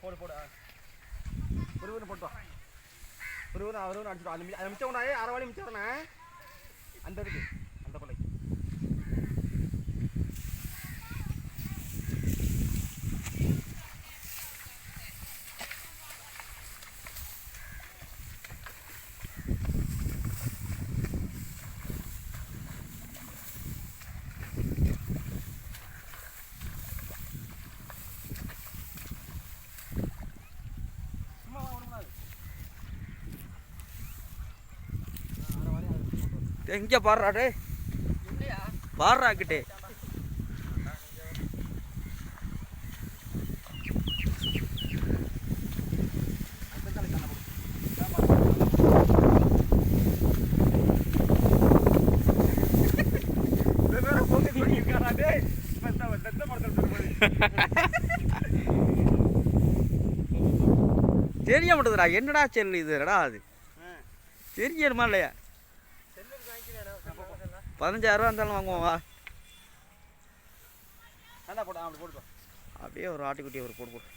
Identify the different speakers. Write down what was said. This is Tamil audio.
Speaker 1: போடு போடு ஒரு போட்டு ஒரு அடிச்சுடும் அந்த மிச்சம் கொண்டாயே அரை வாழி மிச்சம் வரண்ணே அந்த இருக்கு அந்த கொள்ளை
Speaker 2: எங்கே பாடுறாடே பாடுறாக்கிட்டே தெரிய மாட்டேதுடா என்னடா செல்லு இதுடா அது தெரியணுமா இல்லையா 15,000 ரூபா இருந்தாலும் வாங்குவோம் வா அப்படியே ஒரு ஆட்டுக்குட்டி ஒரு போடு
Speaker 1: போடு